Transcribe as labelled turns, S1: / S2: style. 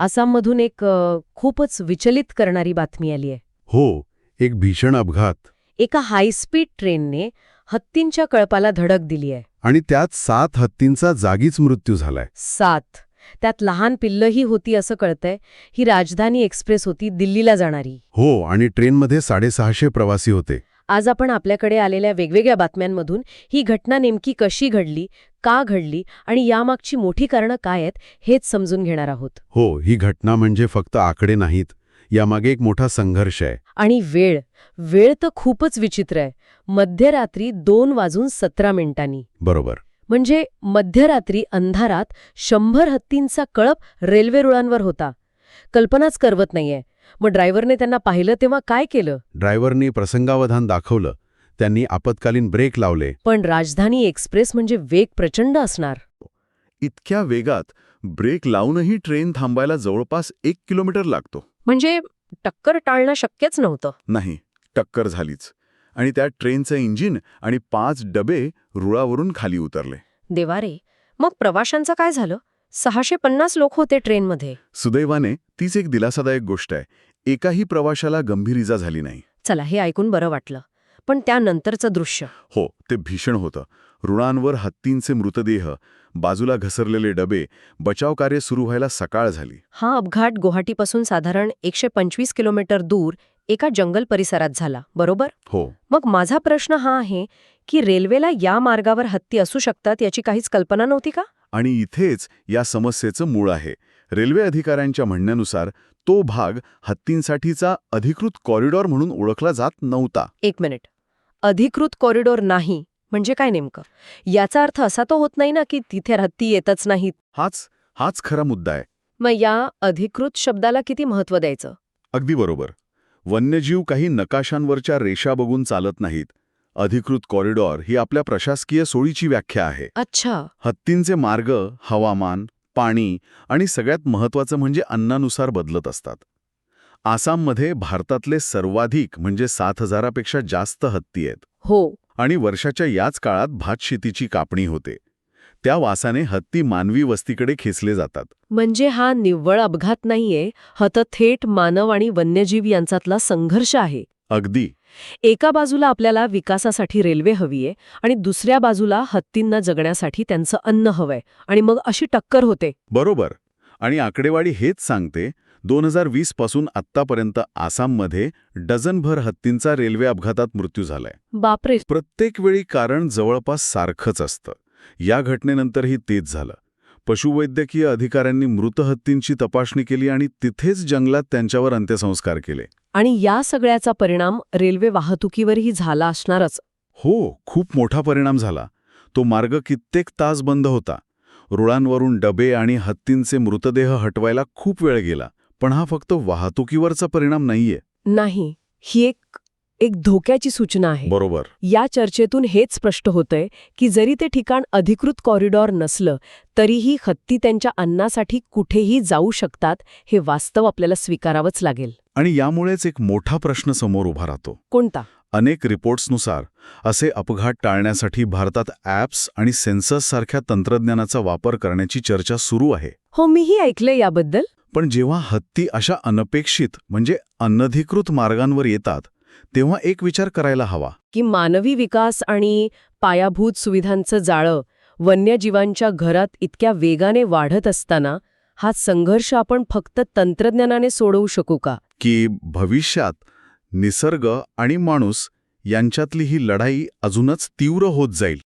S1: आसाममधून एक खूपच विचलित करणारी बातमी आली आहे.
S2: हो, एक भीषण अपघात.
S1: एका हायस्पीड ट्रेनने हत्तींच्या कळपाला धडक दिली आहे.
S2: आणि त्यात 7 हत्तींचा जागीच मृत्यू झालाय.
S1: 7. त्यात लहान पिल्लंही होती असं कळतंय. ही राजधानी एक्सप्रेस होती, दिल्लीला जाणारी.
S2: हो, आणि ट्रेनमध्ये 650 प्रवासी होते.
S1: आज आपण आपल्याकडे आलेल्या वेगवेगळ्या बातम्यांमधून ही घटना नेमकी कशी घडली, का घडली आणि यामागची मोठी कारणं काय आहेत हेच समजून घेणार आहोत.
S2: हो, ही घटना म्हणजे फक्त आकडे नाहीत. यामागे एक मोठा संघर्ष आहे.
S1: आणि वेळ तर खूपच विचित्र आहे. मध्यरात्री 2:17
S2: बरोबर.
S1: म्हणजे मध्यरात्री अंधारात 100 हत्तींचा कळप रेल्वे रुळांवर होता. कल्पनाच करवत नाहीये. मग ड्रायव्हरने त्यांना पाहिलं तेव्हा काय केलं?
S2: ड्रायव्हरनी प्रसंगावधान दाखवलं. त्यांनी आपत्कालीन ब्रेक लावले.
S1: पण राजधानी एक्सप्रेस म्हणजे वेग प्रचंड असणार.
S3: इतक्या वेगात ब्रेक लावूनही ट्रेन थांबायला जवळपास 1 किलोमीटर लागतो.
S1: म्हणजे टक्कर टाळणं शक्यच नव्हतं.
S3: नाही, टक्कर झालीच. आणि त्या ट्रेनचं इंजिन आणि 5 डबे रुळावरून खाली उतरले.
S1: देवारे, मग प्रवाशांचं काय झालं? 650 लोक होते ट्रेनमध्ये.
S3: सुदैवाने तीच एक दिलासादायक गोष्ट आहे. एकाही प्रवाशाला गंभीर इजा झाली नाही.
S1: चला, हे ऐकून बरं वाटलं. पण त्यानंतरचं दृश्य.
S3: हो, ते भीषण होतं. रुळांवर हत्तींचे मृतदेह, बाजूला घसरलेले डबे, बचावकार्य सुरू व्हायला सकाळ झाली.
S1: हा अपघात गुवाहाटीपासून साधारण 125 किलोमीटर दूर एका जंगल परिसरात झाला, बरोबर?
S3: हो,
S1: मग माझा प्रश्न हा आहे की रेल्वेला या मार्गावर हत्ती असू शकतात याची काहीच कल्पना नव्हती का?
S3: आणि इथेच या समस्येचं मूळ आहे. रेल्वे अधिकाऱ्यांच्या म्हणण्यानुसार तो भाग हत्तींसाठीचा अधिकृत कॉरिडॉर म्हणून ओळखला जात नव्हता.
S1: 1 मिनिट. अधिकृत कॉरिडॉर नाही म्हणजे काय नेमकं? याचा अर्थ असा तो होत नाही ना की तिथे हत्ती येतच नाहीत.
S3: हाच खरा मुद्दा आहे.
S1: मग या अधिकृत शब्दाला किती महत्त्व द्यायचं?
S3: अगदी बरोबर. वन्यजीव काही नकाशांवरच्या रेषा बघून चालत नाहीत. अधिकृत कॉरिडॉर ही आपल्या प्रशासकीय सोयीची व्याख्या आहे.
S1: अच्छा.
S3: हत्तींचे मार्ग, हवामान, पाणी आणि सगळ्यात महत्त्वाचं म्हणजे अन्नानुसार बदलत असतात. आसाममध्ये भारतातले सर्वाधिक म्हणजे 7,000पेक्षा जास्त हत्ती आहेत.
S1: हो.
S3: आणि वर्षाच्या याच काळात भातशेतीची कापणी होते. त्या वासाने हत्ती मानवी वस्तीकडे खेचले जातात.
S1: म्हणजे हा निव्वळ अपघात नाहीये, हा तर थेट मानव आणि वन्यजीव यांच्यातला संघर्ष आहे.
S3: अगदी.
S1: एका बाजूला आपल्याला विकासासाठी रेल्वे हवीये आणि दुसऱ्या बाजूला हत्तींना जगण्यासाठी त्यांचं अन्न हवंय आणि मग अशी टक्कर होते.
S3: बरोबर. आणि आकडेवारी हेच सांगते, 2020 पासून आत्तापर्यंत आसाममध्ये डझनभर हत्तींचा रेल्वे अपघातात मृत्यू झालाय.
S1: बापरे.
S3: प्रत्येक वेळी कारण जवळपास सारखंच असतं. या घटनेनंतरही तेच झालं. पशुवैद्यकीय अधिकाऱ्यांनी मृत हत्तींची तपासणी केली आणि तिथेच जंगलात त्यांच्यावर अंत्यसंस्कार केले.
S1: आणि या सगळ्याचा परिणाम रेल्वे वाहतुकीवरही झाला असणारच.
S3: हो, खूप मोठा परिणाम झाला. तो मार्ग कित्येक तास बंद होता. रुळांवरून डबे आणि हत्तींचे मृतदेह हटवायला खूप वेळ गेला. पण हा फक्त वाहतुकीवरचा परिणाम नाहीये.
S1: नाही, ही एक धोक्याची सूचना आहे.
S3: बरोबर.
S1: या चर्चेतून हेच स्पष्ट होतंय की जरी ते ठिकाण अधिकृत कॉरिडॉर नसलं तरीही हत्ती त्यांच्या अन्नासाठी कुठेही जाऊ शकतात हे वास्तव आपल्याला स्वीकारावंच लागेल.
S3: आणि यामुळेच एक मोठा प्रश्न समोर उभा राहतो.
S1: कोणता?
S3: अनेक रिपोर्ट्सनुसार असे अपघात टाळण्यासाठी भारतात ॲप्स आणि सेन्सर्ससारख्या तंत्रज्ञानाचा वापर करण्याची चर्चा सुरू आहे.
S1: हो, मीही ऐकलंय याबद्दल.
S3: पण जेव्हा हत्ती अशा अनपेक्षित म्हणजे अनधिकृत मार्गांवर येतात तेव्हा एक विचार करायला हवा
S1: की मानवी विकास आणि पायाभूत सुविधांचं जाळं वन्यजीवांच्या घरात इतक्या वेगाने वाढत असताना हा संघर्ष आपण फक्त तंत्रज्ञानाने सोडवू शकू का?
S3: की भविष्यात निसर्ग आणि माणूस यांच्यातली ही लढाई अजूनच तीव्र होत जाईल.